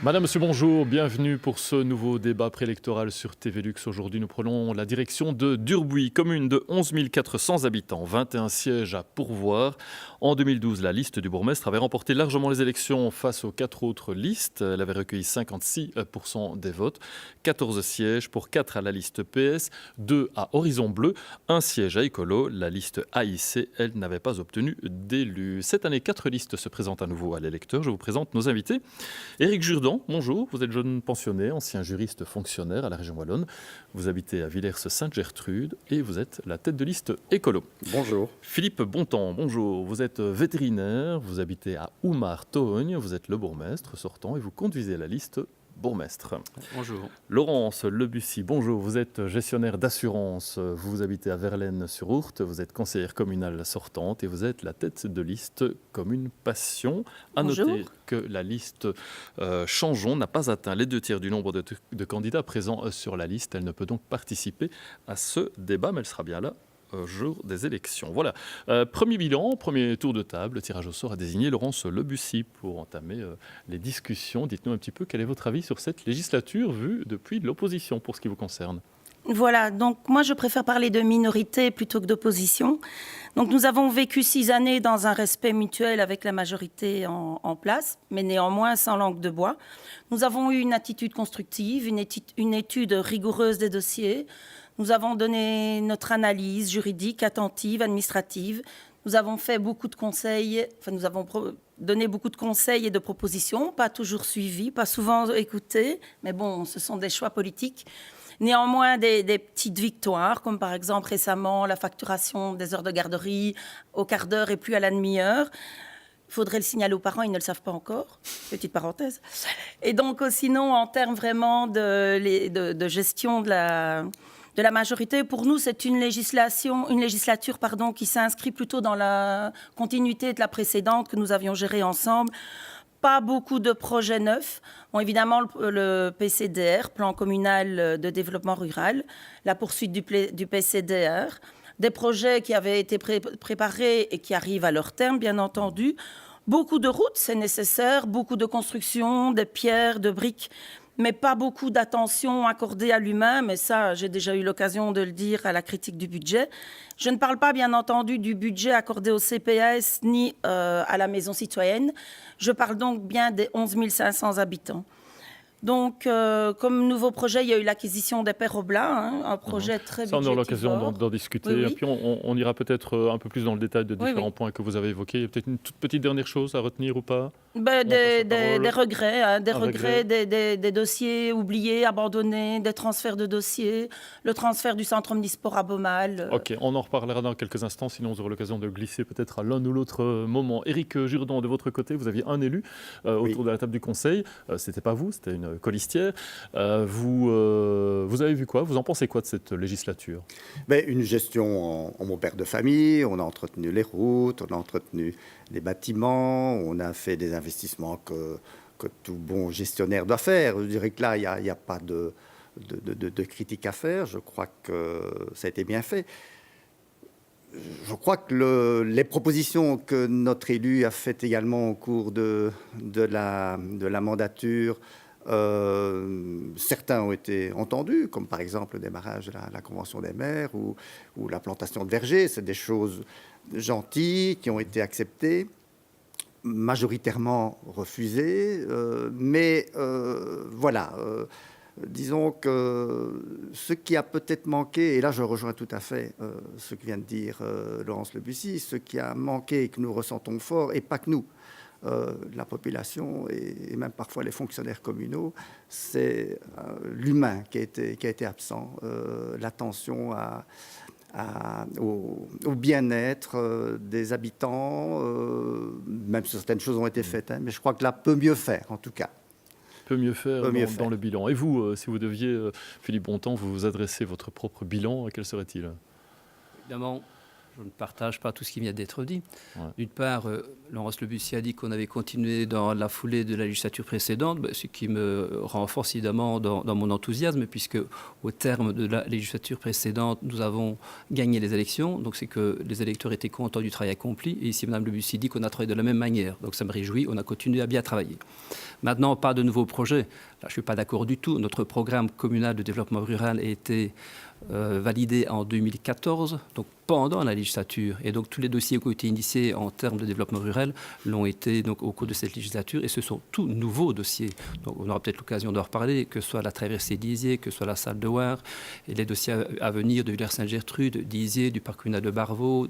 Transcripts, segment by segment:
Madame, Monsieur, bonjour, bienvenue pour ce nouveau débat préélectoral sur TV Lux. Aujourd'hui, nous prenons la direction de Durbuy, commune de 11 400 habitants, 21 sièges à pourvoir. En 2012, la liste du bourgmestre avait remporté largement les élections face aux 4 autres listes. Elle avait recueilli 56% des votes, 14 sièges pour 4 à la liste PS, 2 à Horizon Bleu, 1 siège à Écolo. La liste AIC, elle, n'avait pas obtenu d'élu. Cette année, 4 listes se présentent à nouveau à l'électeur. Je vous présente nos invités. Éric Jourdan, bonjour, vous êtes jeune pensionné, ancien juriste fonctionnaire à la région wallonne. Vous habitez à Villers-Sainte-Gertrude et vous êtes la tête de liste écolo. Bonjour. Philippe Bontemps, bonjour, vous êtes vétérinaire, vous habitez à Oumar-Togne, vous êtes le bourgmestre sortant et vous conduisez la liste bourgmestre. Bonjour. Laurence Lebussy, bonjour, vous êtes gestionnaire d'assurance, vous habitez à Verlaine-sur-Ourthe, vous êtes conseillère communale sortante et vous êtes la tête de liste Commune Passion. À noter que la liste Changeons n'a pas atteint les 2/3 du nombre de candidats présents sur la liste. Elle ne peut donc participer à ce débat, mais elle sera bien là jour des élections. Voilà. Premier bilan, premier tour de table. Le tirage au sort a désigné Laurence Lebussy pour entamer les discussions. Dites-nous un petit peu quel est votre avis sur cette législature vue depuis l'opposition pour ce qui vous concerne. Voilà, donc moi je préfère parler de minorité plutôt que d'opposition. Donc nous avons vécu 6 années dans un respect mutuel avec la majorité en place, mais néanmoins sans langue de bois. Nous avons eu une attitude constructive, une étude rigoureuse des dossiers. Nous avons donné notre analyse juridique, attentive, administrative. Nous avons fait beaucoup de conseils, nous avons donné beaucoup de conseils et de propositions, pas toujours suivis, pas souvent écoutés, mais bon, ce sont des choix politiques. Néanmoins, des petites victoires, comme par exemple récemment la facturation des heures de garderie au quart d'heure et plus à la demi-heure. Il faudrait le signaler aux parents, ils ne le savent pas encore. Petite parenthèse. Et donc, sinon, en termes vraiment de gestion de la majorité, pour nous, c'est une législature qui s'inscrit plutôt dans la continuité de la précédente que nous avions gérée ensemble. Pas beaucoup de projets neufs. Bon, évidemment, le PCDR, Plan communal de développement rural, la poursuite du PCDR, des projets qui avaient été préparés et qui arrivent à leur terme, bien entendu. Beaucoup de routes, c'est nécessaire, beaucoup de constructions, de pierres, de briques, mais pas beaucoup d'attention accordée à l'humain. Mais ça, j'ai déjà eu l'occasion de le dire à la critique du budget. Je ne parle pas, bien entendu, du budget accordé au CPS ni à la maison citoyenne. Je parle donc bien des 11 500 habitants. Donc, comme nouveau projet, il y a eu l'acquisition des Pères Oblats, un projet très budgétivore. Ça, on aura l'occasion d'en discuter. Oui. Et puis, on ira peut-être un peu plus dans le détail de différents points que vous avez évoqués. Il y a peut-être une toute petite dernière chose à retenir ou pas ? Des regrets, des dossiers oubliés, abandonnés, des transferts de dossiers, le transfert du centre omnisport à Beaumal. Ok, on en reparlera dans quelques instants, sinon vous aurez l'occasion de glisser peut-être à l'un ou l'autre moment. Éric Jourdan, de votre côté, vous aviez un élu autour de la table du Conseil. C'était pas vous, c'était une colistière. Vous avez vu quoi ? Vous en pensez quoi de cette législature ? Une gestion en mon père de famille. On a entretenu les routes, on a entretenu les bâtiments, on a fait des investissements que tout bon gestionnaire doit faire. Je dirais que là, il n'y a pas de critique à faire. Je crois que ça a été bien fait. Je crois que les propositions que notre élu a faites également au cours de la mandature, certains ont été entendus, comme par exemple le démarrage de la Convention des maires ou la plantation de vergers. C'est des choses gentilles qui ont été acceptées, majoritairement refusées, mais voilà. Disons que ce qui a peut-être manqué, et là je rejoins tout à fait ce que vient de dire Laurence Lebussy, ce qui a manqué et que nous ressentons fort, et pas que nous, la population et même parfois les fonctionnaires communaux, c'est l'humain qui a été absent, l'attention au bien-être des habitants, même si certaines choses ont été faites, mais je crois que là peut mieux faire en tout cas. Peut mieux faire dans le bilan. Et vous, si vous deviez, Philippe Bontemps, vous adresser votre propre bilan, quel serait-il ? Évidemment, Je ne partage pas tout ce qui vient d'être dit. Ouais. D'une part, Laurence Lebussier a dit qu'on avait continué dans la foulée de la législature précédente, ce qui me renforce évidemment dans mon enthousiasme, puisque au terme de la législature précédente, nous avons gagné les élections. Donc c'est que les électeurs étaient contents du travail accompli. Et ici, Mme Lebussier dit qu'on a travaillé de la même manière. Donc ça me réjouit, on a continué à bien travailler. Maintenant, pas de nouveaux projets. Là, je ne suis pas d'accord du tout. Notre programme communal de développement rural a été validé en 2014, donc pendant la législature. Et donc tous les dossiers qui ont été initiés en termes de développement rural l'ont été donc, au cours de cette législature. Et ce sont tous nouveaux dossiers. Donc on aura peut-être l'occasion d'en reparler, que ce soit la traversée d'Isier, que ce soit la salle de War, et les dossiers à venir de Villers-Sainte-Gertrude, d'Isier, du parc communal de Barvaux,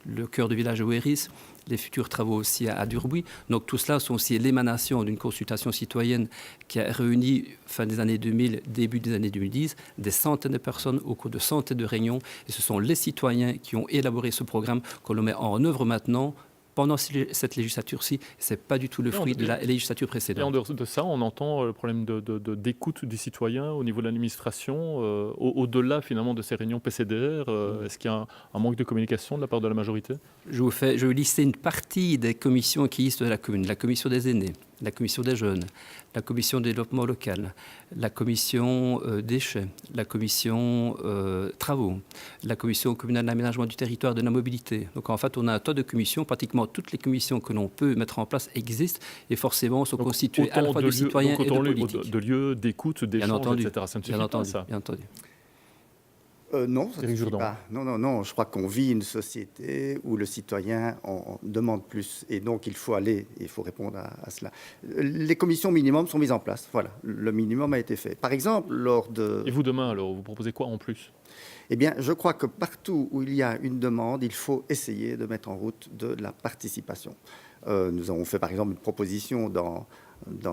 le cœur de village de Ouéris, les futurs travaux aussi à Durbuy. Donc tout cela sont aussi l'émanation d'une consultation citoyenne qui a réuni fin des années 2000, début des années 2010, des centaines de personnes au cours de centaines de réunions. Et ce sont les citoyens qui ont élaboré ce programme qu'on le met en œuvre maintenant pendant cette législature-ci. Ce n'est pas du tout le fruit de la législature précédente. Et en dehors de ça, on entend le problème d'écoute du citoyen au niveau de l'administration, au-delà finalement de ces réunions PCDR. Est-ce qu'il y a un manque de communication de la part de la majorité ? Je vais lister une partie des commissions qui existent de la commune. La commission des aînés, la commission des jeunes, la commission développement local, la commission déchets, la commission travaux, la commission communale d'aménagement du territoire et de la mobilité. Donc en fait, on a un tas de commissions. Pratiquement toutes les commissions que l'on peut mettre en place existent et forcément sont constituées à la fois de citoyens et de politiques. De lieux d'écoute, d'échange, etc. Ça ne suffit pas, ça. Bien entendu. Non, ça ne suffit pas. Non. Je crois qu'on vit une société où le citoyen en demande plus. Et donc, il faut répondre à cela. Les commissions minimum sont mises en place. Voilà, le minimum a été fait. Par exemple, lors de... Et vous, demain, alors, vous proposez quoi en plus ? Eh bien, je crois que partout où il y a une demande, il faut essayer de mettre en route de la participation. Nous avons fait, par exemple, une proposition dans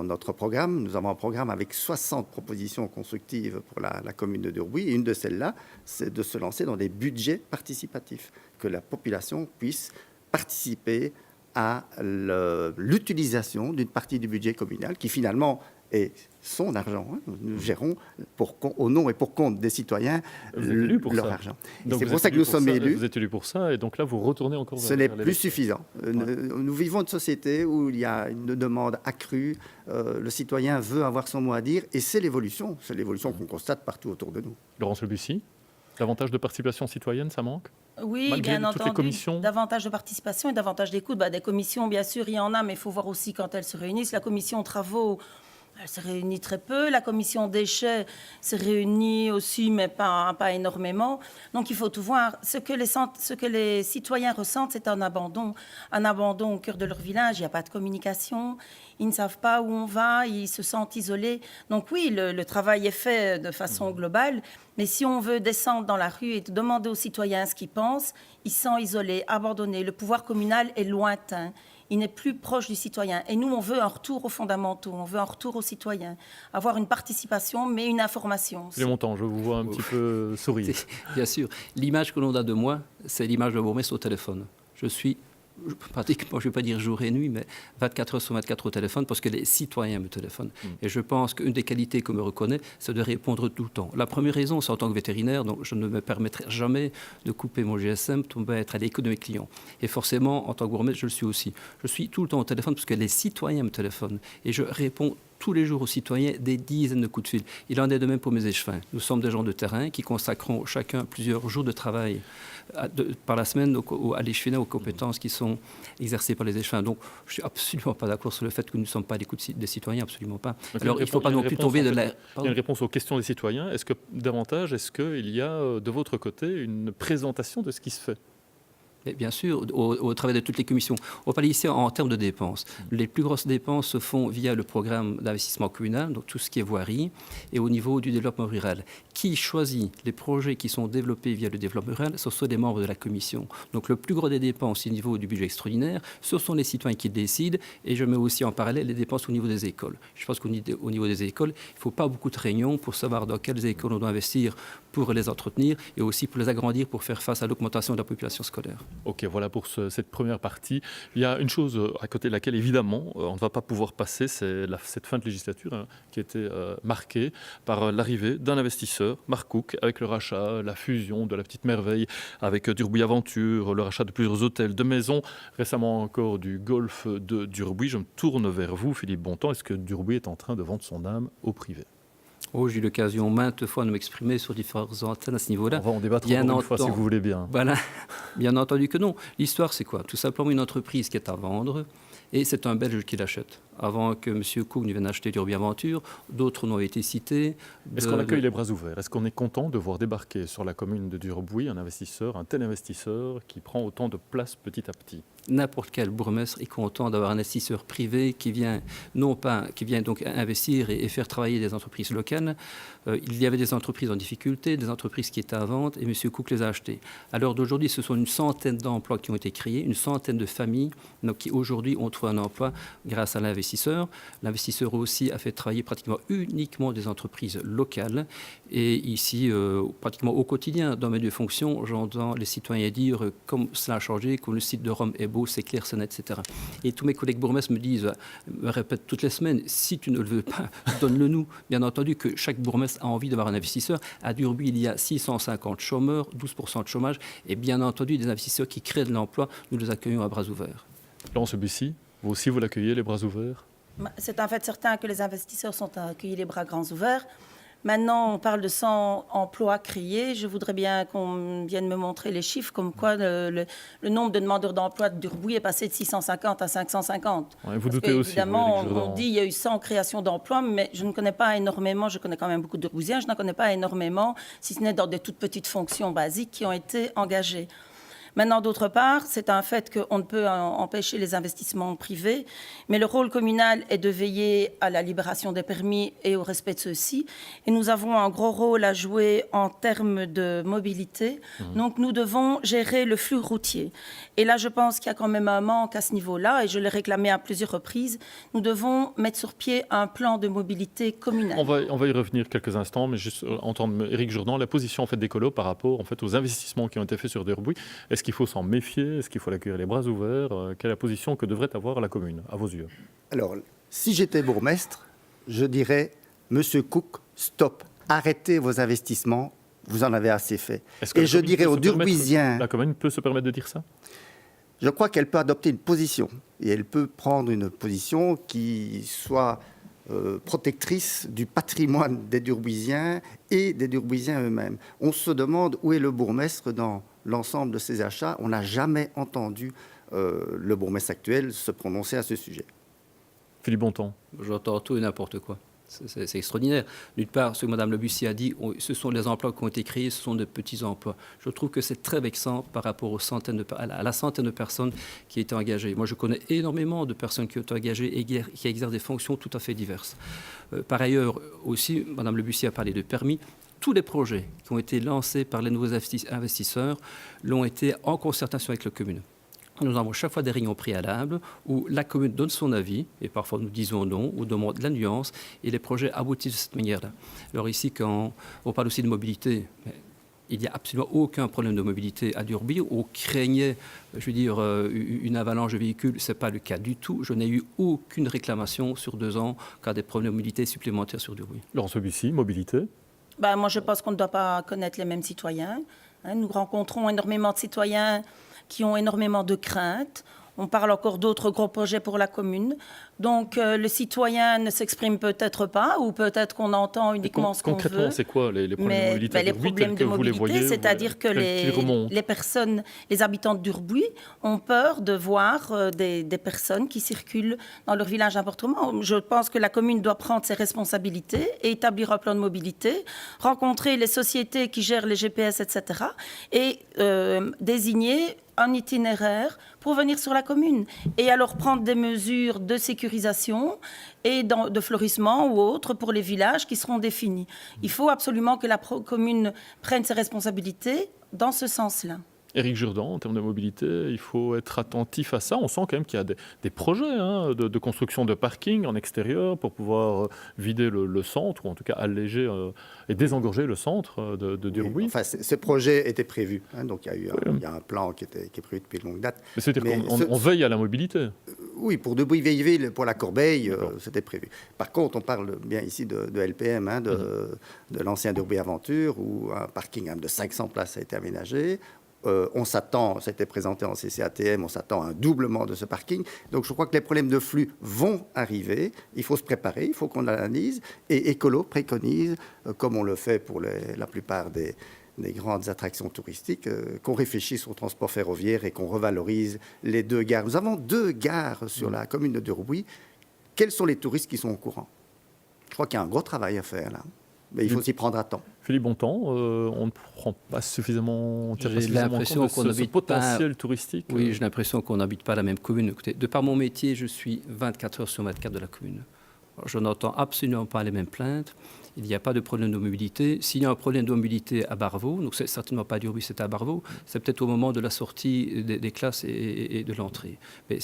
notre programme. Nous avons un programme avec 60 propositions constructives pour la commune de Durbuy. Et une de celles-là, c'est de se lancer dans des budgets participatifs, que la population puisse participer à l'utilisation d'une partie du budget communal qui finalement est son argent. Nous gérons au nom et pour compte des citoyens leur argent. C'est pour ça que nous sommes élus. Vous êtes élus pour ça et donc là vous retournez encore vers... Ce n'est plus suffisant. Nous vivons une société où il y a une demande accrue. Le citoyen veut avoir son mot à dire et c'est l'évolution. C'est l'évolution qu'on constate partout autour de nous. Laurence Lebussier, davantage de participation citoyenne, ça manque ? Oui, malgré bien toutes entendu, les commissions. Davantage de participation et davantage d'écoute. Des commissions, bien sûr, il y en a, mais il faut voir aussi quand elles se réunissent. La commission travaux, elle se réunit très peu. La commission déchets se réunit aussi, mais pas énormément. Donc il faut tout voir. Ce que les citoyens ressentent, c'est un abandon au cœur de leur village. Il n'y a pas de communication. Ils ne savent pas où on va, ils se sentent isolés. Donc oui, le travail est fait de façon globale, mais si on veut descendre dans la rue et demander aux citoyens ce qu'ils pensent, ils se sentent isolés, abandonnés. Le pouvoir communal est lointain, il n'est plus proche du citoyen. Et nous, on veut un retour aux fondamentaux, on veut un retour aux citoyens, avoir une participation, mais une information. Les montants, je vous vois un petit peu sourire. Bien sûr. L'image que l'on a de moi, c'est l'image de bourgmestre au téléphone. Je suis pratiquement, je ne vais pas dire jour et nuit, mais 24 heures sur 24 au téléphone parce que les citoyens me téléphonent. Et je pense qu'une des qualités qu'on me reconnaît, c'est de répondre tout le temps. La première raison, c'est en tant que vétérinaire, donc je ne me permettrai jamais de couper mon GSM pour être à l'écoute de mes clients. Et forcément, en tant que bourgmestre, je le suis aussi. Je suis tout le temps au téléphone parce que les citoyens me téléphonent. Et je réponds tous les jours aux citoyens des dizaines de coups de fil. Il en est de même pour mes échevins. Nous sommes des gens de terrain qui consacreront chacun plusieurs jours de travail par la semaine à l'échevinat, aux compétences qui sont exercées par les échevins. Donc, je ne suis absolument pas d'accord sur le fait que nous ne sommes pas à l'écoute des citoyens, absolument pas. Alors, il ne faut pas non plus tomber de l'air. Il y a une réponse aux questions des citoyens. Est-ce qu'il y a de votre côté une présentation de ce qui se fait ? Et bien sûr, au travers de toutes les commissions. On parle ici en termes de dépenses. Les plus grosses dépenses se font via le programme d'investissement communal, donc tout ce qui est voirie, et au niveau du développement rural. Qui choisit les projets qui sont développés via le développement rural? Ce sont les membres de la commission. Donc le plus gros des dépenses au niveau du budget extraordinaire, ce sont les citoyens qui décident, et je mets aussi en parallèle les dépenses au niveau des écoles. Je pense qu'au niveau des écoles, il ne faut pas beaucoup de réunions pour savoir dans quelles écoles on doit investir pour les entretenir, et aussi pour les agrandir, pour faire face à l'augmentation de la population scolaire. Ok, voilà pour cette première partie. Il y a une chose à côté de laquelle, évidemment, on ne va pas pouvoir passer, c'est cette fin de législature qui a été marquée par l'arrivée d'un investisseur, Mark Cook, avec le rachat, la fusion de la Petite Merveille avec Durbuy Aventure, le rachat de plusieurs hôtels, de maisons, récemment encore du golf de Durbuy. Je me tourne vers vous, Philippe Bontemps. Est-ce que Durbuy est en train de vendre son âme au privé? Oh, j'ai eu l'occasion maintes fois de m'exprimer sur différentes antennes à ce niveau-là. On va en débattre encore une fois si vous voulez bien. Voilà, bien entendu que non. L'histoire, c'est quoi? Tout simplement une entreprise qui est à vendre et c'est un Belge qui l'achète. Avant que M. Cook ne vienne acheter Durbuy Aventure, d'autres n'ont été cités. Est-ce qu'on accueille les bras ouverts? Est-ce qu'on est content de voir débarquer sur la commune de Durbuy un tel investisseur qui prend autant de place petit à petit? N'importe quel bourgmestre est content d'avoir un investisseur privé qui vient, qui vient donc investir et faire travailler des entreprises locales. Il y avait des entreprises en difficulté, des entreprises qui étaient à vente, et M. Cook les a achetées. À l'heure d'aujourd'hui, ce sont une centaine d'emplois qui ont été créés, une centaine de familles donc, qui aujourd'hui ont trouvé un emploi grâce à l'investisseur. L'investisseur aussi a fait travailler pratiquement uniquement des entreprises locales. Et ici, pratiquement au quotidien, dans mes deux fonctions, j'entends les citoyens dire comme cela a changé, comme le site de Rome est beau, c'est clair, c'est net, etc. Et tous mes collègues bourgmestres me répètent toutes les semaines, si tu ne le veux pas, donne-le nous. Bien entendu que chaque bourgmestre a envie d'avoir un investisseur. À Durbuy, il y a 650 chômeurs, 12% de chômage, et bien entendu des investisseurs qui créent de l'emploi. Nous les accueillons à bras ouverts. Laurence Bussy, vous aussi vous l'accueillez les bras ouverts? C'est un fait certain que les investisseurs sont accueillis les bras grands ouverts. Maintenant, on parle de 100 emplois créés. Je voudrais bien qu'on vienne me montrer les chiffres, comme quoi le nombre de demandeurs d'emploi de Durbuy est passé de 650 à 550. Ouais, vous doutez aussi. Évidemment, on dit qu'il y a eu 100 créations d'emplois, mais je ne connais pas énormément, je connais quand même beaucoup de Durbuysiens, je n'en connais pas énormément, si ce n'est dans des toutes petites fonctions basiques qui ont été engagées. Maintenant, d'autre part, c'est un fait qu'on ne peut empêcher les investissements privés, mais le rôle communal est de veiller à la libération des permis et au respect de ceux-ci. Et nous avons un gros rôle à jouer en termes de mobilité. Donc, nous devons gérer le flux routier. Et là, je pense qu'il y a quand même un manque à ce niveau-là, et je l'ai réclamé à plusieurs reprises. Nous devons mettre sur pied un plan de mobilité communal. On va y revenir quelques instants, mais juste entendre Éric Jourdan, la position en fait, des colos par rapport en fait, aux investissements qui ont été faits sur Durbuy. Est-ce qu'il faut s'en méfier? Est-ce qu'il faut l'accueillir les bras ouverts? Quelle est la position que devrait avoir la commune, à vos yeux? Alors, si j'étais bourgmestre, je dirais, Monsieur Cook, stop, arrêtez vos investissements, vous en avez assez fait. Et je dirais aux Durbuisiens... La commune peut se permettre de dire ça? Je crois qu'elle peut adopter une position, et elle peut prendre une position qui soit protectrice du patrimoine des Durbuisiens et des Durbuisiens eux-mêmes. On se demande où est le bourgmestre dans l'ensemble de ces achats. On n'a jamais entendu le bourgmestre actuel se prononcer à ce sujet. Philippe Bontemps. J'entends tout et n'importe quoi. C'est extraordinaire. D'une part, ce que Mme Le Bussy a dit, ce sont les emplois qui ont été créés, ce sont de petits emplois. Je trouve que c'est très vexant par rapport aux à la centaine de personnes qui étaient engagées. Moi, je connais énormément de personnes qui ont été engagées et qui exercent des fonctions tout à fait diverses. Par ailleurs, aussi, Mme Le Bussy a parlé de permis. Tous les projets qui ont été lancés par les nouveaux investisseurs l'ont été en concertation avec la commune. Nous avons chaque fois des réunions préalables où la commune donne son avis, et parfois nous disons non, ou demandons de la nuance, et les projets aboutissent de cette manière-là. Alors ici, quand on parle aussi de mobilité, il n'y a absolument aucun problème de mobilité à Durbuy. On craignait, je veux dire, une avalanche de véhicules. Ce n'est pas le cas du tout. Je n'ai eu aucune réclamation sur 2 ans quant à des problèmes de mobilité supplémentaires sur Durbuy. Laurence Bussy, mobilité? Moi, je pense qu'on ne doit pas connaître les mêmes citoyens. Nous rencontrons énormément de citoyens qui ont énormément de craintes. On parle encore d'autres gros projets pour la commune. Donc, le citoyen ne s'exprime peut-être pas, ou peut-être qu'on entend uniquement ce qu'on veut. Concrètement, c'est quoi les problèmes de mobilité? Les problèmes de mobilité, c'est-à-dire que les personnes, les habitants de Durbuy ont peur de voir des personnes qui circulent dans leur village n'importe. Je pense que la commune doit prendre ses responsabilités et établir un plan de mobilité, rencontrer les sociétés qui gèrent les GPS, etc., et désigner un itinéraire pour venir sur la commune. Et alors prendre des mesures de sécurisation et de florissement ou autres pour les villages qui seront définis. Il faut absolument que la commune prenne ses responsabilités dans ce sens-là. Éric Jourdan, en termes de mobilité, il faut être attentif à ça. On sent quand même qu'il y a des projets de construction de parking en extérieur pour pouvoir vider le centre, ou en tout cas alléger et désengorger le centre de Durbuy. Oui, enfin, ce projet était prévu. Donc il y a un plan qui est prévu depuis longue date. Mais c'est-à-dire qu'on veille à la mobilité. Oui, pour Durbuy-Vieilleville, pour la Corbeille, c'était prévu. Par contre, on parle bien ici de LPM, de l'ancien Durbuy Aventure, où un parking de 500 places a été aménagé. On s'attend, ça a été présenté en CCATM, on s'attend à un doublement de ce parking. Donc je crois que les problèmes de flux vont arriver. Il faut se préparer, il faut qu'on analyse. Et Écolo préconise, comme on le fait pour la plupart des grandes attractions touristiques, qu'on réfléchisse au transport ferroviaire et qu'on revalorise les 2 gares. Nous avons 2 gares sur la commune de Durbuy. Quels sont les touristes qui sont au courant? Je crois qu'il y a un gros travail à faire là. Mais il faut s'y prendre à temps. Philippe Bontemps, on ne prend pas suffisamment, j'ai l'impression compte de ce potentiel touristique. Oui, j'ai l'impression qu'on n'habite pas la même commune. Écoutez, de par mon métier, je suis 24 heures sur 24 de la commune. Alors, je n'entends absolument pas les mêmes plaintes. Il n'y a pas de problème de mobilité. S'il y a un problème de mobilité à Barvaux, donc c'est certainement pas à Durbuy, c'est à Barvaux, c'est peut-être au moment de la sortie des classes et de l'entrée. Mais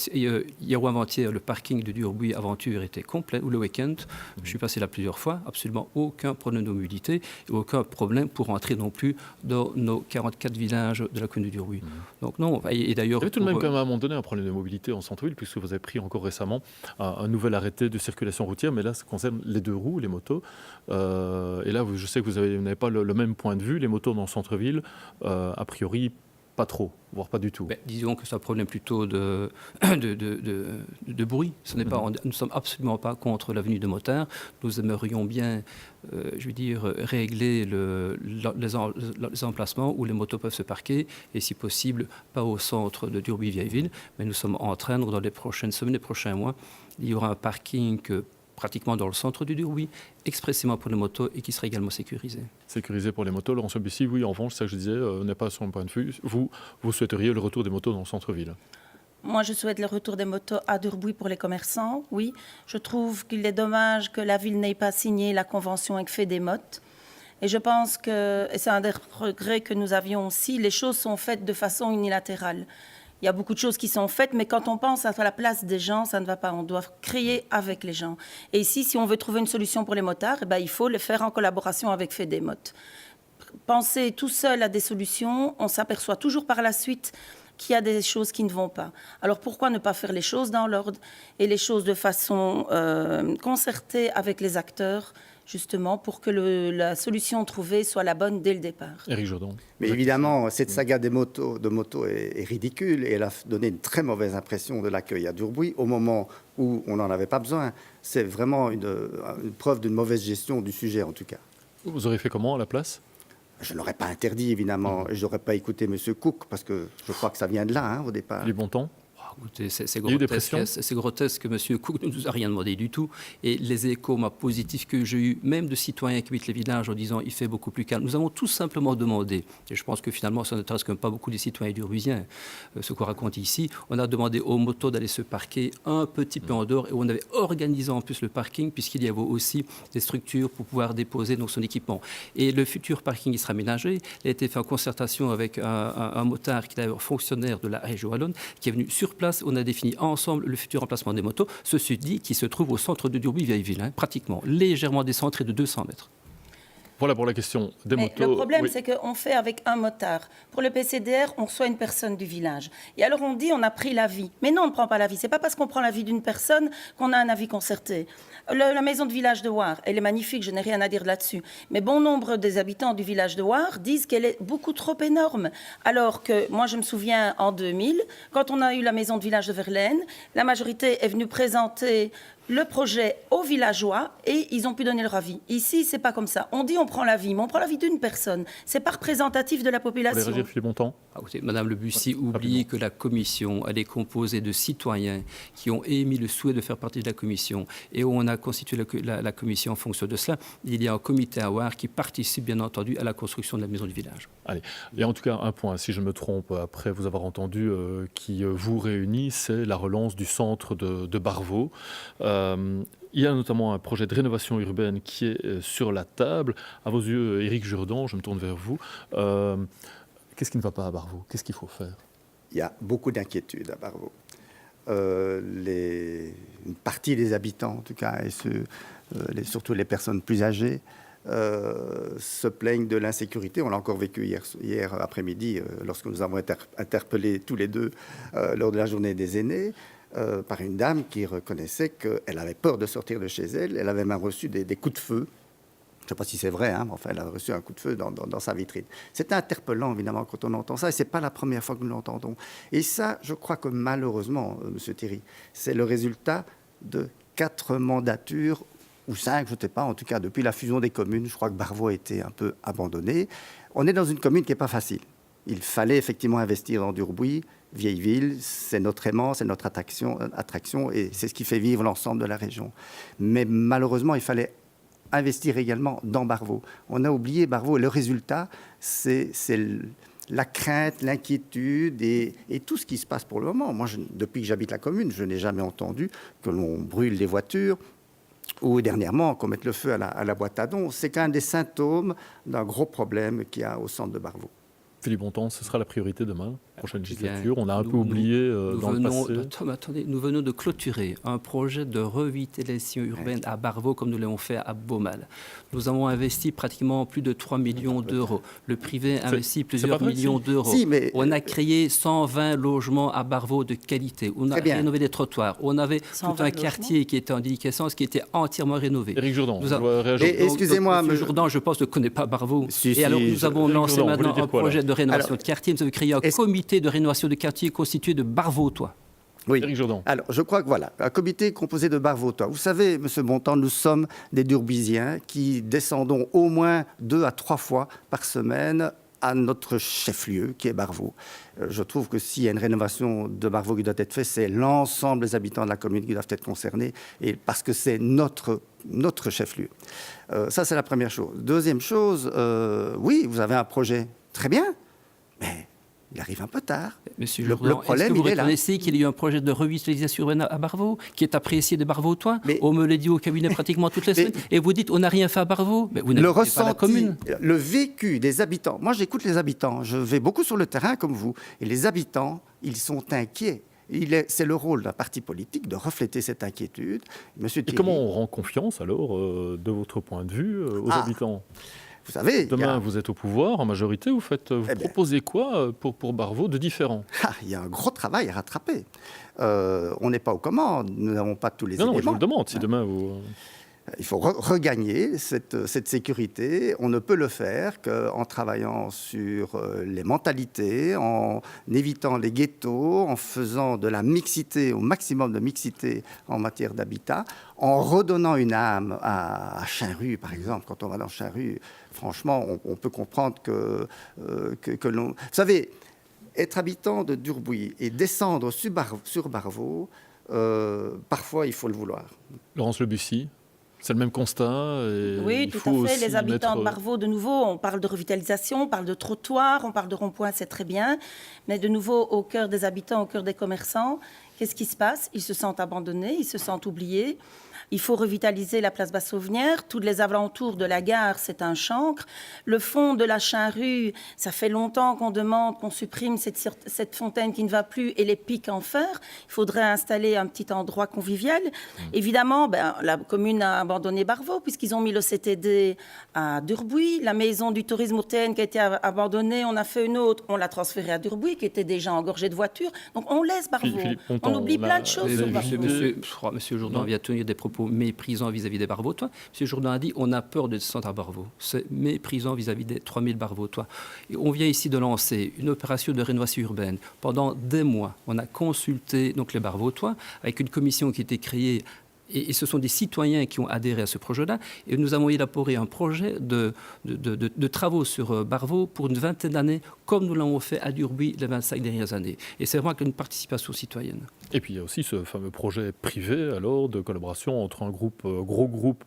hier ou avant-hier, le parking de Durbuy Aventure était complet, ou le week-end. Je suis passé là plusieurs fois, absolument aucun problème de mobilité et aucun problème pour entrer non plus dans nos 44 villages de la commune de Durbuy. Donc non, et d'ailleurs... Il y avait tout de même quand même à un moment donné un problème de mobilité en centre-ville, puisque vous avez pris encore récemment un nouvel arrêté de circulation routière, mais là, ça concerne les 2 roues, les motos. Et là, je sais que vous n'avez pas le même point de vue. Les motos dans le centre-ville, a priori, pas trop, voire pas du tout. Disons que c'est un problème plutôt de bruit. Ce n'est pas, nous ne sommes absolument pas contre l'avenue de motards. Nous aimerions bien, régler les emplacements où les motos peuvent se parquer, et si possible, pas au centre de Durbuy-Vieilleville. Mais nous sommes en train, dans les prochaines semaines, les prochains mois, il y aura un parking pratiquement dans le centre du Durbuy, expressément pour les motos et qui sera également sécurisé. Sécurisé pour les motos. Laurence Bussy, oui, en revanche, c'est ça que je disais, n'est pas sur mon point de vue. Vous souhaiteriez le retour des motos dans le centre-ville? Moi, je souhaite le retour des motos à Durbuy pour les commerçants, oui. Je trouve qu'il est dommage que la ville n'ait pas signé la convention avec FEDEMOT. Et je pense que, et c'est un des regrets que nous avions aussi, les choses sont faites de façon unilatérale. Il y a beaucoup de choses qui sont faites, mais quand on pense à la place des gens, ça ne va pas. On doit créer avec les gens. Et ici, si on veut trouver une solution pour les motards, il faut le faire en collaboration avec FEDEMOT. Penser tout seul à des solutions, on s'aperçoit toujours par la suite qu'il y a des choses qui ne vont pas. Alors pourquoi ne pas faire les choses dans l'ordre et les choses de façon concertée avec les acteurs, justement, pour que la solution trouvée soit la bonne dès le départ. Éric Jourdan. Mais évidemment, cette saga de motos est ridicule, et elle a donné une très mauvaise impression de l'accueil à Durbuy au moment où on n'en avait pas besoin. C'est vraiment une preuve d'une mauvaise gestion du sujet, en tout cas. Vous aurez fait comment à la place? Je ne l'aurais pas interdit, évidemment. Je n'aurais pas écouté M. Cook, parce que je crois que ça vient de là, au départ. Du bon temps. Écoutez, c'est grotesque que M. Cook ne nous a rien demandé du tout. Et les échos positifs que j'ai eus, même de citoyens qui habitent les villages, en disant il fait beaucoup plus calme. Nous avons tout simplement demandé, et je pense que finalement ça n'intéresse quand même pas beaucoup les citoyens durbuisiens, ce qu'on raconte ici, on a demandé aux motos d'aller se parquer un petit peu en dehors, et on avait organisé en plus le parking, puisqu'il y avait aussi des structures pour pouvoir déposer donc, son équipement. Et le futur parking, il sera aménagé. Il a été fait en concertation avec un motard qui est d'ailleurs fonctionnaire de la région wallonne, qui est venu sur place. On a défini ensemble le futur emplacement des motos, ceci dit, qui se trouve au centre de Durbuy-Vieilleville, pratiquement, légèrement décentré de 200 mètres. Voilà pour la question des motos. Le problème, c'est qu'on fait avec un motard. Pour le PCDR, on reçoit une personne du village. Et alors on dit on a pris l'avis. Mais non, on ne prend pas l'avis. Ce n'est pas parce qu'on prend l'avis d'une personne qu'on a un avis concerté. La maison de village de War, elle est magnifique, je n'ai rien à dire là-dessus. Mais bon nombre des habitants du village de War disent qu'elle est beaucoup trop énorme. Alors que moi, je me souviens en 2000, quand on a eu la maison de village de Verlaine, la majorité est venue présenter le projet aux villageois et ils ont pu donner leur avis. Ici, c'est pas comme ça. On dit on prend l'avis, mais on prend l'avis d'une personne. C'est pas représentatif de la population. Vous voulez réagir, Philippe Bontemps ? Madame Le Bussy oublie que la commission, elle est composée de citoyens qui ont émis le souhait de faire partie de la commission et où on a constitué la commission en fonction de cela. Il y a un comité à War qui participe bien entendu à la construction de la maison du village. Allez, et en tout cas un point, si je me trompe, après vous avoir entendu, qui vous réunit, c'est la relance du centre de Barvaux. Il y a notamment un projet de rénovation urbaine qui est sur la table. À vos yeux, Éric Jourdan, je me tourne vers vous. Qu'est-ce qui ne va pas à Barvaux? Qu'est-ce qu'il faut faire? Il y a beaucoup d'inquiétudes à Barvaux. Une partie des habitants, en tout cas, et surtout les personnes plus âgées, se plaignent de l'insécurité. On l'a encore vécu hier après-midi, lorsque nous avons été interpellés tous les deux lors de la journée des aînés, par une dame qui reconnaissait qu'elle avait peur de sortir de chez elle. Elle avait même reçu des coups de feu. Je ne sais pas si c'est vrai, mais enfin, elle a reçu un coup de feu dans sa vitrine. C'est interpellant, évidemment, quand on entend ça, et ce n'est pas la première fois que nous l'entendons. Et ça, je crois que malheureusement, M. Thierry, c'est le résultat de 4 mandatures, ou 5, je ne sais pas, en tout cas, depuis la fusion des communes, je crois que Barvaux a été un peu abandonné. On est dans une commune qui n'est pas facile. Il fallait effectivement investir dans Durbuy, vieille ville, c'est notre aimant, c'est notre attraction, et c'est ce qui fait vivre l'ensemble de la région. Mais malheureusement, il fallait investir également dans Barvaux. On a oublié Barvaux, et le résultat, c'est la crainte, l'inquiétude et tout ce qui se passe pour le moment. Moi, depuis que j'habite la commune, je n'ai jamais entendu que l'on brûle des voitures ou dernièrement qu'on mette le feu à la boîte à dons. C'est quand même des symptômes d'un gros problème qu'il y a au centre de Barvaux. Philippe Bontemps, ce sera la priorité demain, prochaine législature. On a un peu oublié dans le passé. Attendez, nous venons de clôturer un projet de revitalisation urbaine à Barvaux, comme nous l'avons fait à Beaumal. Nous avons investi pratiquement plus de 3 millions d'euros. Le privé investit plusieurs millions d'euros. On a créé 120 logements à Barvaux de qualité. On a rénové des trottoirs. On avait tout un quartier qui était en déliquescence, qui était entièrement rénové. Éric Jourdan, excusez-moi, M. Jourdan, je pense, ne connaît pas Barvaux. Et alors, nous avons lancé maintenant un projet de rénovation de quartier. Nous avons créé un comité de rénovation de quartier constitué de Barvautois. Oui. Éric Jourdan. Alors, je crois que voilà, un comité composé de Barvautois. Vous savez, M. Bontemps, nous sommes des Durbuysiens qui descendons au moins 2 à 3 fois par semaine à notre chef-lieu, qui est Barvaux. Je trouve que s'il y a une rénovation de Barvaux qui doit être faite, c'est l'ensemble des habitants de la commune qui doivent être concernés, et parce que c'est notre chef-lieu. Ça, c'est la première chose. Deuxième chose, oui, vous avez un projet très bien, mais il arrive un peu tard. Monsieur Jourdan, le problème, il est là. Vous reconnaissez qu'il y a eu un projet de revitalisation urbaine à Barvaux, qui est apprécié des Barvautois? On me l'a dit au cabinet pratiquement toutes les semaines. Et vous dites, on n'a rien fait à Barvaux. Mais vous n'êtes pas la commune. Le vécu des habitants. Moi, j'écoute les habitants. Je vais beaucoup sur le terrain, comme vous. Et les habitants, ils sont inquiets. C'est le rôle d'un parti politique de refléter cette inquiétude. Monsieur Thierry, comment on rend confiance, alors, de votre point de vue, aux habitants? Vous savez, demain, vous êtes au pouvoir, en majorité, vous proposez quoi pour Barvaux de différent? Il y a un gros travail à rattraper. On n'est pas aux commandes, nous n'avons pas tous les éléments. Non, je vous le demande, si demain vous... Il faut regagner cette sécurité. On ne peut le faire qu'en travaillant sur les mentalités, en évitant les ghettos, en faisant de la mixité, au maximum de mixité en matière d'habitat, en redonnant une âme à Chainru, par exemple. Quand on va dans Chainru, franchement, on peut comprendre que l'on... Vous savez, être habitant de Durbuy et descendre sur Barvaux, parfois, il faut le vouloir. Laurence Le Bussy, c'est le même constat. Oui, tout à fait. Les habitants de Barvaux, de nouveau, on parle de revitalisation, on parle de trottoirs, on parle de ronds-points, c'est très bien. Mais de nouveau, au cœur des habitants, au cœur des commerçants, qu'est-ce qui se passe? Ils se sentent abandonnés, ils se sentent oubliés. Il faut revitaliser la place Basse-Sauvenière. Tous les alentours de la gare, c'est un chancre. Le fond de la Chainru, ça fait longtemps qu'on demande qu'on supprime cette fontaine qui ne va plus et les pics en fer. Il faudrait installer un petit endroit convivial. Évidemment, la commune a abandonné Barvaux puisqu'ils ont mis le CTD à Durbuy. La maison du tourisme Mourtaine qui a été abandonnée, on a fait une autre, on l'a transférée à Durbuy qui était déjà engorgée de voitures. Donc on laisse Barvaux. On oublie plein de choses sur Barvaux. Monsieur Jourdan vient tenir des propos méprisant vis-à-vis des Barvautois. M. Jourdan a dit on a peur de descendre à Barvaux. C'est méprisant vis-à-vis des 3000 Barvautois. Et on vient ici de lancer une opération de rénovation urbaine. Pendant des mois, on a consulté donc, les Barvautois avec une commission qui était créée. Et ce sont des citoyens qui ont adhéré à ce projet-là. Et nous avons élaboré un projet de travaux sur Barvaux pour une vingtaine d'années, comme nous l'avons fait à Durbuy les 25 dernières années. Et c'est vraiment une participation citoyenne. Et puis il y a aussi ce fameux projet privé, alors, de collaboration entre un gros groupe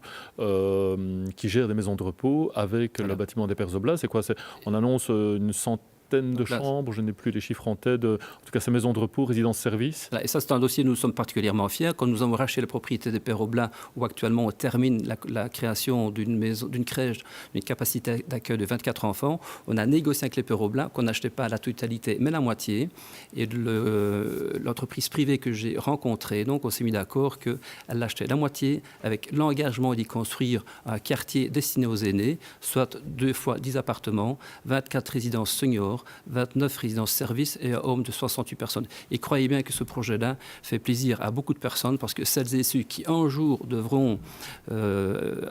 qui gère des maisons de repos avec le bâtiment des Pères Oblats. C'est quoi? On annonce une centaine centaine de chambres, je n'ai plus les chiffres en tête, en tout cas ces maisons de repos, résidences-services. Et ça, c'est un dossier où nous sommes particulièrement fiers. Quand nous avons racheté la propriété des Pères Aublin, où actuellement on termine la création d'une crèche, d'une capacité d'accueil de 24 enfants, on a négocié avec les Pères Aublin qu'on n'achetait pas la totalité, mais la moitié. Et l'entreprise privée que j'ai rencontrée, donc on s'est mis d'accord qu'elle achetait la moitié avec l'engagement d'y construire un quartier destiné aux aînés, soit 2 fois 10 appartements, 24 résidences seniors, 29 résidences services et un home de 68 personnes. Et croyez bien que ce projet-là fait plaisir à beaucoup de personnes parce que celles et ceux qui un jour devront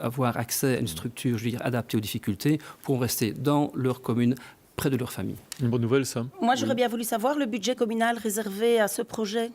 avoir accès à une structure, je veux dire, adaptée aux difficultés, pourront rester dans leur commune, près de leur famille. Une bonne nouvelle, ça. Moi, j'aurais bien voulu savoir le budget communal réservé à ce projet.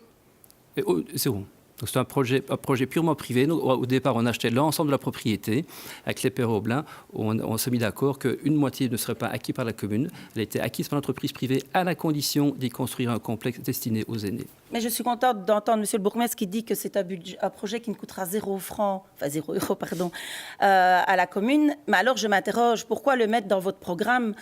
Zéro. Donc c'est un projet purement privé. Nous, au départ, on achetait l'ensemble de la propriété. Avec les Pères Aublin, on s'est mis d'accord qu'une moitié ne serait pas acquise par la commune. Elle a été acquise par l'entreprise privée à la condition d'y construire un complexe destiné aux aînés. Mais je suis contente d'entendre Monsieur le bourgmestre qui dit que c'est un projet qui ne coûtera 0 €, à la commune. Mais alors, je m'interroge, pourquoi le mettre dans votre programme?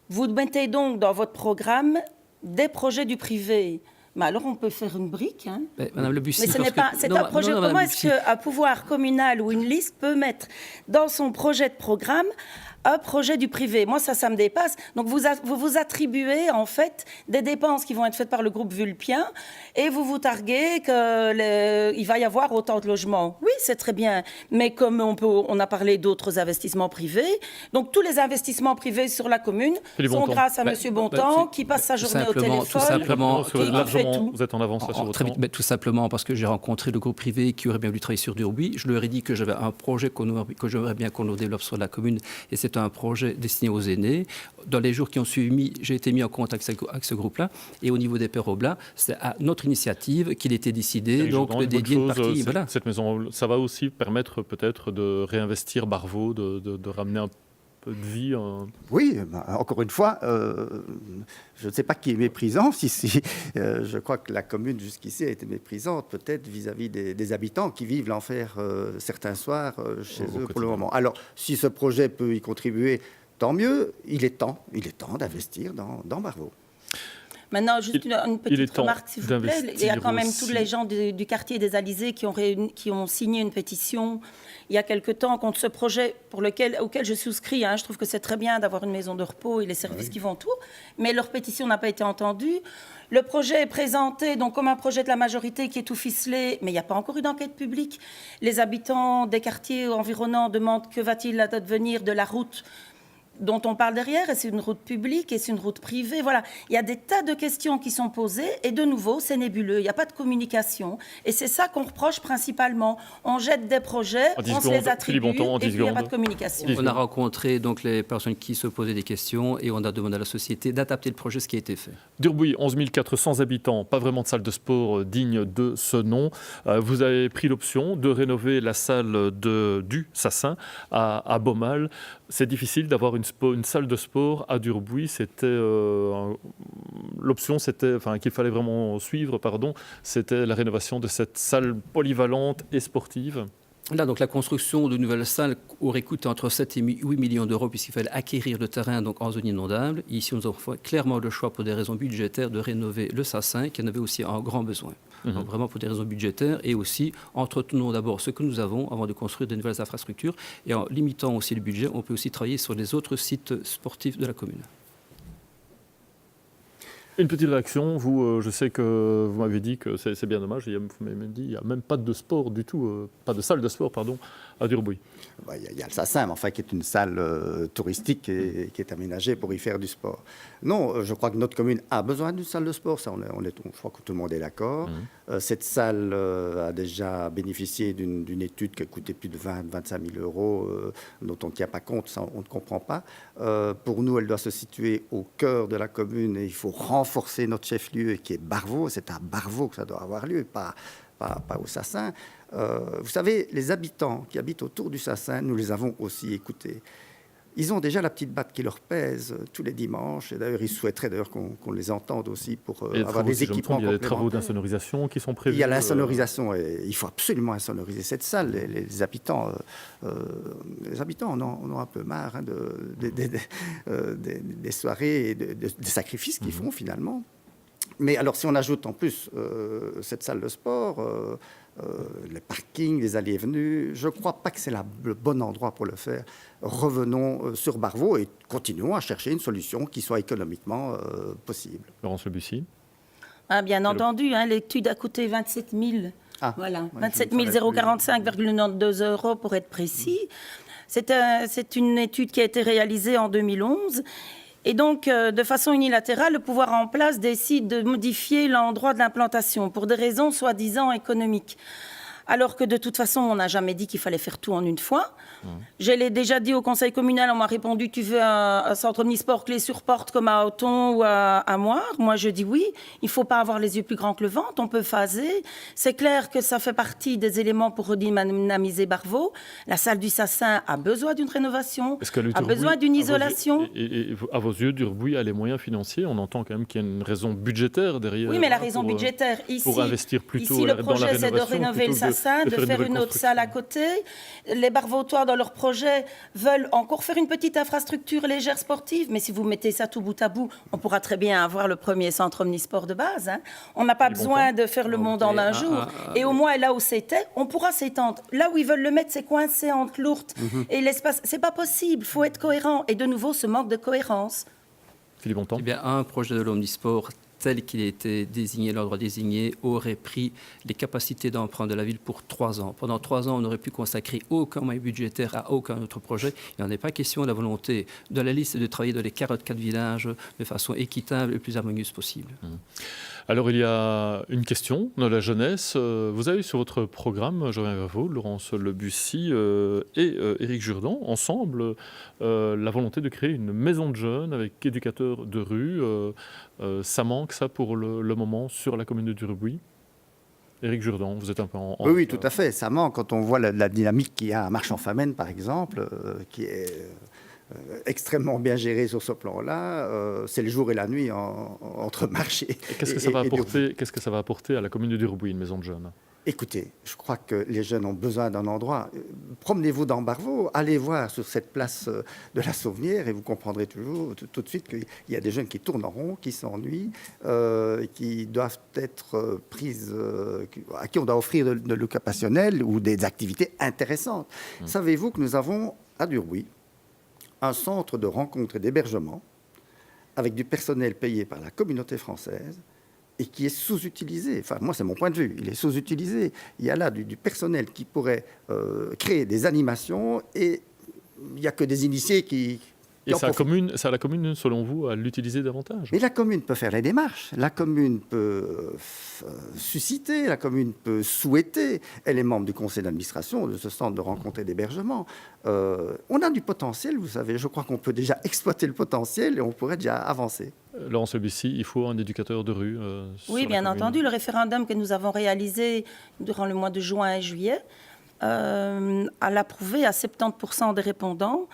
Vous mettez donc dans votre programme des projets du privé. Mais alors, on peut faire une brique. Hein. Madame Le Bussy, mais ce n'est pas. C'est un projet. Comment est-ce qu'un pouvoir communal ou une liste peut mettre dans son projet de programme un projet du privé? Moi, ça me dépasse. Donc, vous attribuez, en fait, des dépenses qui vont être faites par le groupe Vulpien et vous targuez qu'il va y avoir autant de logements. Oui, c'est très bien. Mais comme on a parlé d'autres investissements privés, donc tous les investissements privés sur la commune sont grâce à M. Bontemps, qui passe sa journée au téléphone. Tout simplement, vous êtes en avance là sur votre temps. Tout simplement parce que j'ai rencontré le groupe privé qui aurait bien voulu travailler sur Durbuy. Je leur ai dit que j'avais un projet que j'aimerais bien qu'on le développe sur la commune. Et c'est un projet destiné aux aînés. Dans les jours qui ont suivi, j'ai été mis en contact avec ce groupe-là. Et au niveau des Pères Aublin, c'est à notre initiative qu'il était décidé donc, de dédier une partie. Voilà. Cette maison, ça va aussi permettre peut-être de réinvestir Barvaux, de ramener un peu de vie. Oui, encore une fois, je ne sais pas qui est méprisant. Je crois que la commune jusqu'ici a été méprisante, peut-être vis-à-vis des habitants qui vivent l'enfer certains soirs chez eux pour le moment. Alors, si ce projet peut y contribuer, tant mieux. Il est temps d'investir dans Barvaux. Maintenant, juste une petite remarque, s'il vous plaît. Il y a quand même tous les gens du quartier des Alizés qui ont signé une pétition il y a quelque temps contre ce projet auquel je souscris. Je trouve que c'est très bien d'avoir une maison de repos et les services qui vont tout, mais leur pétition n'a pas été entendue. Le projet est présenté donc comme un projet de la majorité qui est tout ficelé, mais il n'y a pas encore eu d'enquête publique. Les habitants des quartiers environnants demandent que va-t-il advenir de la route dont on parle derrière, et c'est une route publique, et c'est une route privée. Voilà, il y a des tas de questions qui sont posées, et de nouveau, c'est nébuleux, il n'y a pas de communication, et c'est ça qu'on reproche principalement. On jette des projets, on se les attribue, et puis il n'y a pas de communication. On a rencontré donc les personnes qui se posaient des questions, et on a demandé à la société d'adapter le projet, ce qui a été fait. Durbuy, 11 400 habitants, pas vraiment de salle de sport digne de ce nom. Vous avez pris l'option de rénover la salle du Sassin à Beaumal. C'est difficile d'avoir une salle de sport à Durbuy. L'option, qu'il fallait vraiment suivre, c'était la rénovation de cette salle polyvalente et sportive. Là, donc, la construction de nouvelles salles aurait coûté entre 7 et 8 millions d'euros puisqu'il fallait acquérir le terrain donc, en zone inondable. Et ici, nous avons fait clairement le choix pour des raisons budgétaires de rénover le Sassin qui en avait aussi un grand besoin. Donc, vraiment pour des raisons budgétaires et aussi entretenons d'abord ce que nous avons avant de construire de nouvelles infrastructures. Et en limitant aussi le budget, on peut aussi travailler sur les autres sites sportifs de la commune. Une petite réaction, je sais que vous m'avez dit que c'est bien dommage, vous m'avez dit qu'il n'y a même pas de sport du tout, pas de salle de sport, à Durbuy. Il y a le Sassin, qui est une salle touristique et qui est aménagée pour y faire du sport. Non, je crois que notre commune a besoin d'une salle de sport, ça, je crois que tout le monde est d'accord. Cette salle a déjà bénéficié d'une étude qui a coûté plus de 25 000 euros, dont on ne tient pas compte, ça, on ne comprend pas. Pour nous, elle doit se situer au cœur de la commune et il faut renforcer notre chef-lieu qui est Barvaux. C'est à Barvaux que ça doit avoir lieu, pas au Sassin. Vous savez, les habitants qui habitent autour du Sassin, nous les avons aussi écoutés. ils ont déjà la petite batte qui leur pèse tous les dimanches. Et d'ailleurs, ils souhaiteraient d'ailleurs qu'on les entende aussi pour avoir des équipements complémentaires. Il y a des travaux d'insonorisation qui sont prévus. Il y a l'insonorisation et il faut absolument insonoriser cette salle. Les habitants en ont un peu marre des soirées et des sacrifices qu'ils font finalement. Mais alors, si on ajoute en plus cette salle de sport, les parkings, les allées et venues, je ne crois pas que c'est le bon endroit pour le faire. Revenons sur Barvaux et continuons à chercher une solution qui soit économiquement possible. Laurence Le Bussy. Bien entendu, l'étude a coûté 27 000. Voilà, 27 045,92 € pour être précis. C'est une étude qui a été réalisée en 2011. Et donc, de façon unilatérale, le pouvoir en place décide de modifier l'endroit de l'implantation pour des raisons soi-disant économiques. Alors que de toute façon, on n'a jamais dit qu'il fallait faire tout en une fois. Je l'ai déjà dit au conseil communal, on m'a répondu, tu veux un centre omnisport clé-sur-porte comme à Auton ou à Moire? Moi, je dis oui. Il ne faut pas avoir les yeux plus grands que le ventre, on peut phaser. C'est clair que ça fait partie des éléments pour redynamiser Barvaux. La salle du Sassin a besoin d'une rénovation, a besoin d'une isolation. Et à vos yeux, Durbuy a les moyens financiers? On entend quand même qu'il y a une raison budgétaire derrière. Oui, mais la raison budgétaire, pour investir plutôt ici, dans la le projet, c'est de rénover le Sassin, de faire une autre salle à côté. Les Barvautois, dans leur projet, veulent encore faire une petite infrastructure légère sportive, mais si vous mettez ça tout bout à bout, on pourra très bien avoir le premier centre omnisport de base. On n'a pas besoin de faire le monde en un jour. Et au moins, là où c'était, on pourra s'étendre. Là où ils veulent le mettre, c'est coincé entre l'ourte et l'espace. C'est pas possible. Il faut être cohérent. Et de nouveau, ce manque de cohérence. Philippe Bontemps. Eh bien, un projet de l'omnisport tel qu'il a été désigné, l'ordre désigné, aurait pris les capacités d'emprunt de la ville pour 3 ans. Pendant 3 ans, on n'aurait pu consacrer aucun moyen budgétaire à aucun autre projet. Il n'en est pas question. La volonté de la liste est de travailler dans les 44 villages de façon équitable et plus harmonieuse possible. Alors, il y a une question de la jeunesse. Vous avez sur votre programme, je reviens vers vous, Laurence Le Bussy et Éric Jourdan, ensemble, la volonté de créer une maison de jeunes avec éducateurs de rue. Ça manque, ça, pour le moment, sur la commune de Durbuy? Éric Jourdan, vous êtes un peu en... Oui, tout à fait. Ça manque quand on voit la dynamique qu'il y a à Marche-en-Famenne, par exemple, qui est... extrêmement bien géré sur ce plan-là. C'est le jour et la nuit entre marché. Qu'est-ce que ça va apporter à la commune de Durbuy, une maison de jeunes? Écoutez, je crois que les jeunes ont besoin d'un endroit. Promenez-vous dans Barvaux, allez voir sur cette place de la Sauvenière et vous comprendrez tout de suite qu'il y a des jeunes qui tournent en rond, qui s'ennuient, qui doivent être prises, à qui on doit offrir de l'occupationnel ou des activités intéressantes. Savez-vous que nous avons à Durbuy un centre de rencontre et d'hébergement avec du personnel payé par la communauté française et qui est sous-utilisé. Enfin, moi, c'est mon point de vue. Il est sous-utilisé. Il y a là du personnel qui pourrait créer des animations et il n'y a que des initiés qui... Et c'est à la commune, selon vous, à l'utiliser davantage? Et la commune peut faire les démarches, la commune peut susciter, la commune peut souhaiter. Elle est membre du conseil d'administration de ce centre de rencontre et d'hébergement. On a du potentiel, vous savez. Je crois qu'on peut déjà exploiter le potentiel et on pourrait déjà avancer. Laurence Le Bussy, il faut un éducateur de rue Oui, bien entendu. Le référendum que nous avons réalisé durant le mois de juin et juillet a l'approuvé à 70% des répondants.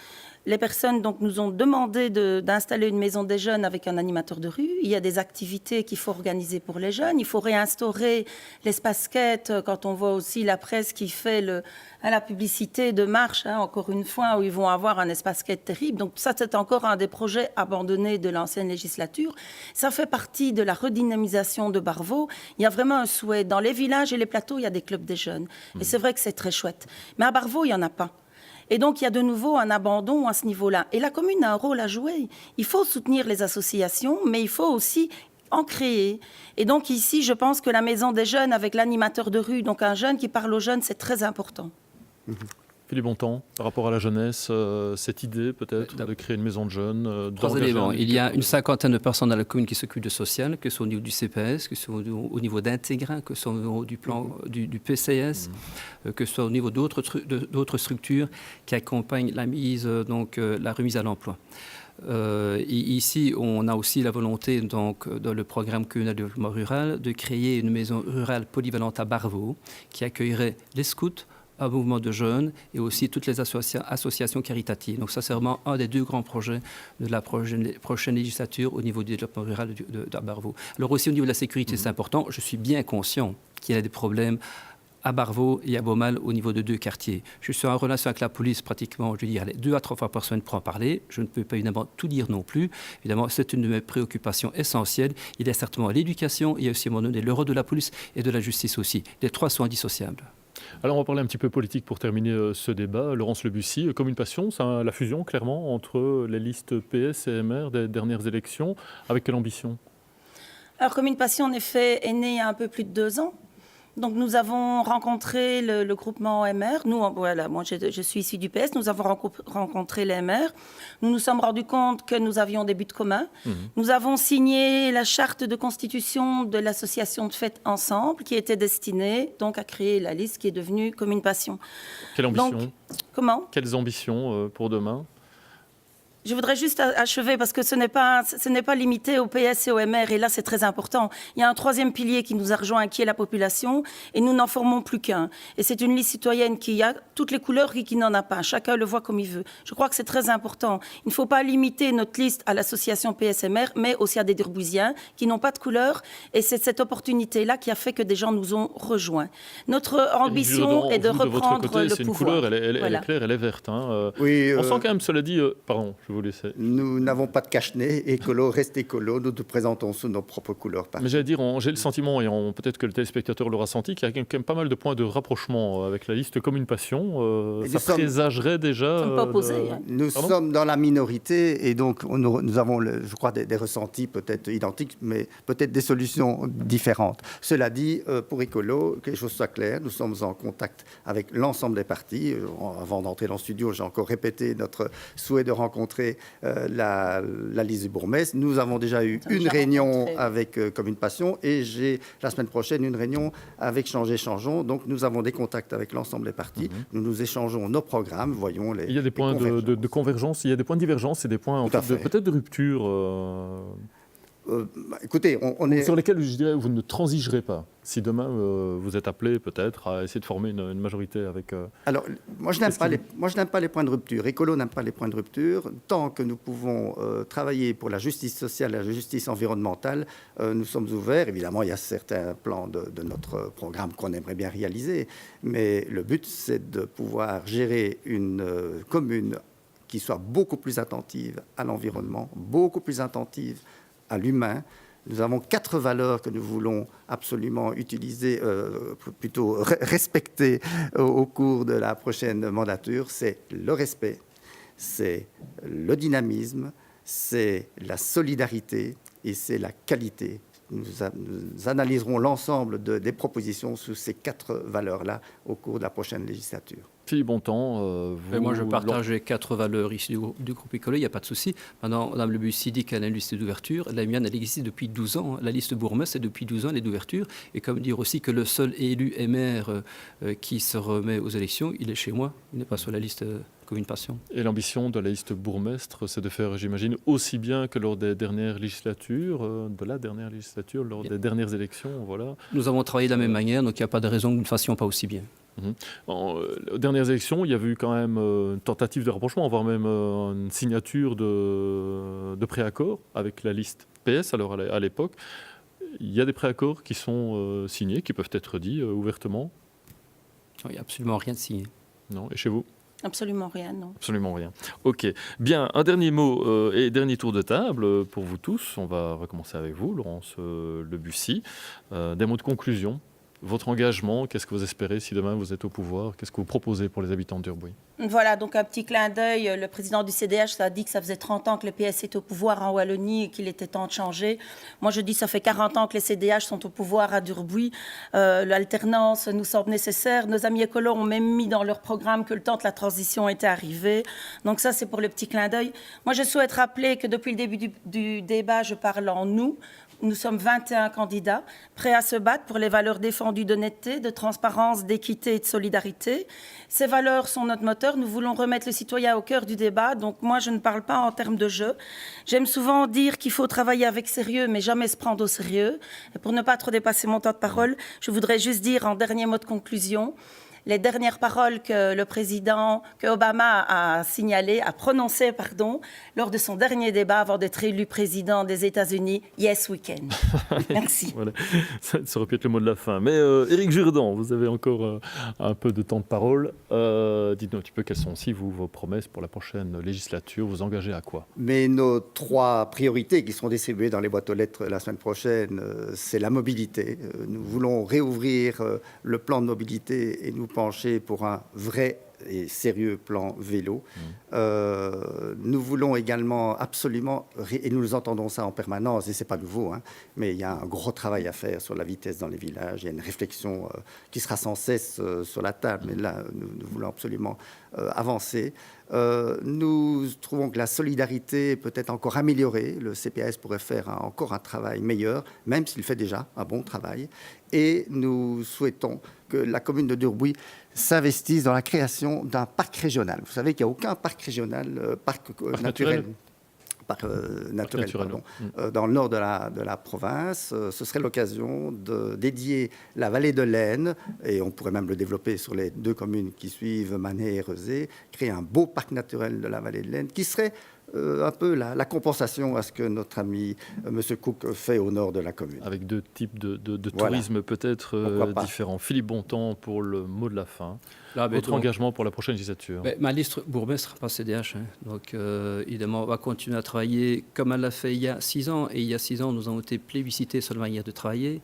Les personnes donc, nous ont demandé d'installer une maison des jeunes avec un animateur de rue. Il y a des activités qu'il faut organiser pour les jeunes. Il faut réinstaurer l'espace quête quand on voit aussi la presse qui fait la publicité de marche, encore une fois, où ils vont avoir un espace quête terrible. Donc ça, c'est encore un des projets abandonnés de l'ancienne législature. Ça fait partie de la redynamisation de Barvaux. Il y a vraiment un souhait. Dans les villages et les plateaux, il y a des clubs des jeunes. Et c'est vrai que c'est très chouette. Mais à Barvaux, il n'y en a pas. Et donc, il y a de nouveau un abandon à ce niveau-là. Et la commune a un rôle à jouer. Il faut soutenir les associations, mais il faut aussi en créer. Et donc, ici, je pense que la maison des jeunes avec l'animateur de rue, donc un jeune qui parle aux jeunes, c'est très important. Philippe Bontemps, par rapport à la jeunesse, cette idée peut-être de créer une maison de jeunes 3 éléments. Il y a une 50aine de personnes dans la commune qui s'occupent de social, que ce soit au niveau du CPS, que ce soit au niveau d'Intégra, que ce soit au niveau du plan du PCS, que ce soit au niveau d'autres structures qui accompagnent la remise à l'emploi. Ici, on a aussi la volonté, donc, dans le programme communal de développement rural, de créer une maison rurale polyvalente à Barvaux qui accueillerait les scouts, un mouvement de jeunes et aussi toutes les associations caritatives. Donc ça, c'est vraiment un des 2 grands projets de la prochaine législature au niveau du développement rural d'Abarvaux. Alors aussi au niveau de la sécurité, c'est important. Je suis bien conscient qu'il y a des problèmes à Barvaux et à Beaumal au niveau de 2 quartiers. Je suis en relation avec la police pratiquement, je veux dire, 2 à 3 fois par semaine pour en parler. Je ne peux pas évidemment tout dire non plus. Évidemment, c'est une de mes préoccupations essentielles. Il y a certainement l'éducation, il y a aussi à un moment donné le rôle de la police et de la justice aussi. Les 3 sont indissociables. Alors on va parler un petit peu politique pour terminer ce débat. Laurence Lebussy, comme une passion, c'est la fusion clairement entre les listes PS et MR des dernières élections. Avec quelle ambition? Alors, comme une passion, en effet, est née il y a un peu plus de 2 ans. Donc, nous avons rencontré le groupement MR. Nous, voilà, moi, je suis issue du PS. Nous avons rencontré les MR. Nous nous sommes rendus compte que nous avions des buts communs. Nous avons signé la charte de constitution de l'association de fêtes Ensemble, qui était destinée donc à créer la liste qui est devenue comme une passion. Quelle ambition? Donc, comment? Quelles ambitions pour demain? Je voudrais juste achever parce que ce n'est pas limité au PS et au MR, et là c'est très important. Il y a un 3e pilier qui nous a rejoint, qui est la population, et nous n'en formons plus qu'un. Et c'est une liste citoyenne qui a toutes les couleurs et qui n'en a pas. Chacun le voit comme il veut. Je crois que c'est très important. Il ne faut pas limiter notre liste à l'association PS-MR, mais aussi à des Durbouisiens qui n'ont pas de couleur. Et c'est cette opportunité-là qui a fait que des gens nous ont rejoints. Notre ambition est de reprendre côté, le c'est pouvoir. Une couleur, elle Voilà. est claire, elle est verte. Hein. Oui, On sent quand même, cela dit, pardon, je vous laisse. Nous n'avons pas de cache-nez. Écolo reste écolo. Nous nous présentons sous nos propres couleurs. Mais j'allais dire, j'ai le sentiment, et peut-être que le téléspectateur l'aura senti, qu'il y a quand même pas mal de points de rapprochement avec la liste comme une passion. Ça présagerait déjà... Nous ne sommes pas opposés. Nous sommes dans la minorité et donc nous avons, je crois, des ressentis peut-être identiques, mais peut-être des solutions différentes. Cela dit, pour Écolo, que les choses soient claires, nous sommes en contact avec l'ensemble des partis. Avant d'entrer dans le studio, j'ai encore répété notre souhait de rencontrer la liste du bourgmestre. Nous avons déjà eu une réunion avec Comme une passion et j'ai la semaine prochaine une réunion avec Changer Changeons. Donc nous avons des contacts avec l'ensemble des partis. Nous échangeons nos programmes, voyons les... Il y a des points de convergence, il y a des points de divergence et des points peut-être de rupture. Écoutez, on est... Sur lesquels, je dirais, vous ne transigerez pas. Si demain, vous êtes appelé peut-être à essayer de former une majorité avec... Alors, moi, je n'aime pas les points de rupture. Écolo n'aime pas les points de rupture. Tant que nous pouvons travailler pour la justice sociale, la justice environnementale, nous sommes ouverts. Évidemment, il y a certains plans de notre programme qu'on aimerait bien réaliser. Mais le but, c'est de pouvoir gérer une commune qui soit beaucoup plus attentive à l'environnement, beaucoup plus attentive à l'humain. Nous avons 4 valeurs que nous voulons absolument utiliser, plutôt respecter au cours de la prochaine mandature. C'est le respect, c'est le dynamisme, c'est la solidarité et c'est la qualité. Nous analyserons l'ensemble des propositions sous ces 4 valeurs-là au cours de la prochaine législature. Philippe Bontemps, vous... Moi, je partage les 4 valeurs ici du groupe Écolo, il n'y a pas de souci. Maintenant, Mme Lebussy dit qu'elle a une liste d'ouverture. La mienne, elle existe depuis 12 ans. La liste bourgmestre, c'est depuis 12 ans, elle est d'ouverture. Et comme dire aussi que le seul élu MR qui se remet aux élections, il est chez moi. Il n'est pas sur la liste comme une passion. Et l'ambition de la liste bourgmestre, c'est de faire, j'imagine, aussi bien que lors des dernières législatures, lors des dernières élections, voilà. Nous avons travaillé de la même manière, donc il n'y a pas de raison que nous ne fassions pas aussi bien. Aux dernières élections, il y avait eu quand même une tentative de rapprochement, voire même une signature de préaccord avec la liste PS alors à l'époque. Il y a des préaccords qui sont signés, qui peuvent être dits ouvertement. Il n'y a absolument rien de signé. Non. Et chez vous? Absolument rien, non. Absolument rien. Ok. Bien, un dernier mot et dernier tour de table pour vous tous. On va recommencer avec vous, Laurence Lebussy. Des mots de conclusion. Votre engagement, qu'est-ce que vous espérez si demain vous êtes au pouvoir? Qu'est-ce que vous proposez pour les habitants d'Urbuy? Voilà, donc un petit clin d'œil. Le président du CDH a dit que ça faisait 30 ans que le PS est au pouvoir en Wallonie et qu'il était temps de changer. Moi, je dis que ça fait 40 ans que les CDH sont au pouvoir à Durbuy. L'alternance nous semble nécessaire. Nos amis écolos ont même mis dans leur programme que le temps de la transition était arrivé. Donc ça, c'est pour le petit clin d'œil. Moi, je souhaite rappeler que depuis le début du débat, je parle en nous. Nous sommes 21 candidats prêts à se battre pour les valeurs défendues d'honnêteté, de transparence, d'équité et de solidarité. Ces valeurs sont notre moteur. Nous voulons remettre le citoyen au cœur du débat. Donc moi, je ne parle pas en termes de jeu. J'aime souvent dire qu'il faut travailler avec sérieux, mais jamais se prendre au sérieux. Et pour ne pas trop dépasser mon temps de parole, je voudrais juste dire en dernier mot de conclusion, les dernières paroles que Obama a prononcées, lors de son dernier débat avant d'être élu président des États-Unis. Yes, we can. Merci. Voilà. Ça aurait pu être le mot de la fin. Mais Éric Jourdan, vous avez encore un peu de temps de parole. Dites-nous un petit peu quelles sont aussi vos promesses pour la prochaine législature. Vous engagez à quoi? Mais nos 3 priorités qui seront distribuées dans les boîtes aux lettres la semaine prochaine, c'est la mobilité. Nous voulons réouvrir le plan de mobilité et nous pencher pour un vrai et sérieux plan vélo. Nous voulons également absolument, et nous entendons ça en permanence, et c'est pas nouveau, mais il y a un gros travail à faire sur la vitesse dans les villages. Il y a une réflexion qui sera sans cesse sur la table, mais là, nous voulons absolument avancer. Nous trouvons que la solidarité peut être encore améliorée. Le CPAS pourrait faire encore un travail meilleur, même s'il fait déjà un bon travail. Et nous souhaitons que la commune de Durbuy s'investisse dans la création d'un parc régional. Vous savez qu'il n'y a aucun parc régional, parc naturel. Dans le nord de la province. Ce serait l'occasion de dédier la vallée de l'Aisne, et on pourrait même le développer sur les 2 communes qui suivent, Manet et Rezé, créer un beau parc naturel de la vallée de l'Aisne qui serait un peu la compensation à ce que notre ami M. Cook fait au nord de la commune. Avec 2 types de Voilà. tourisme peut-être différents. Philippe Bontemps pour le mot de la fin. Là, Votre engagement pour la prochaine législature? Ma liste bourgmestre pas CDH. Donc, évidemment, on va continuer à travailler comme elle l'a fait il y a 6 ans. Et il y a 6 ans, nous avons été plébiscités sur la manière de travailler.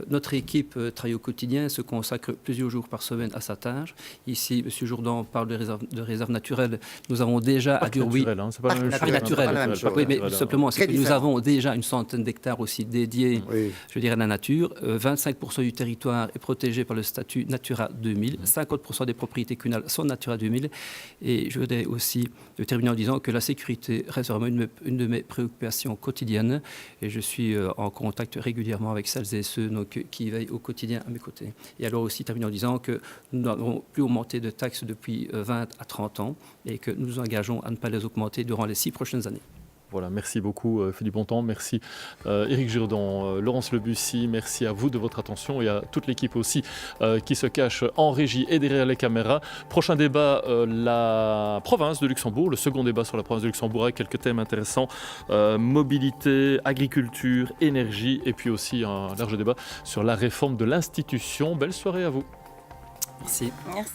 Notre équipe travaille au quotidien, se consacre plusieurs jours par semaine à sa tâche. Ici, M. Jourdan parle de réserve naturelle. Nous avons déjà à Durbuy... C'est pas la même chose. Parc naturel. Oui, mais Voilà. simplement, c'est que nous différent. avons déjà une centaine d'hectares aussi dédiés, je dirais, à la nature. 25% du territoire est protégé par le statut Natura 2000. 50% des propriétés communales sont Natura 2000. Et je voudrais aussi terminer en disant que la sécurité reste vraiment une de mes préoccupations quotidiennes. Et je suis en contact régulièrement avec celles et ceux qui veillent au quotidien à mes côtés. Et alors aussi terminer en disant que nous n'avons plus augmenté de taxes depuis 20 à 30 ans et que nous nous engageons à ne pas les augmenter durant les 6 prochaines années. Voilà, merci beaucoup Philippe Bontemps, merci Éric Jourdan, Laurence Lebussy, merci à vous de votre attention et à toute l'équipe aussi qui se cache en régie et derrière les caméras. Prochain débat, la province de Luxembourg, le second débat sur la province de Luxembourg avec quelques thèmes intéressants, mobilité, agriculture, énergie et puis aussi un large débat sur la réforme de l'institution. Belle soirée à vous. Merci. Merci.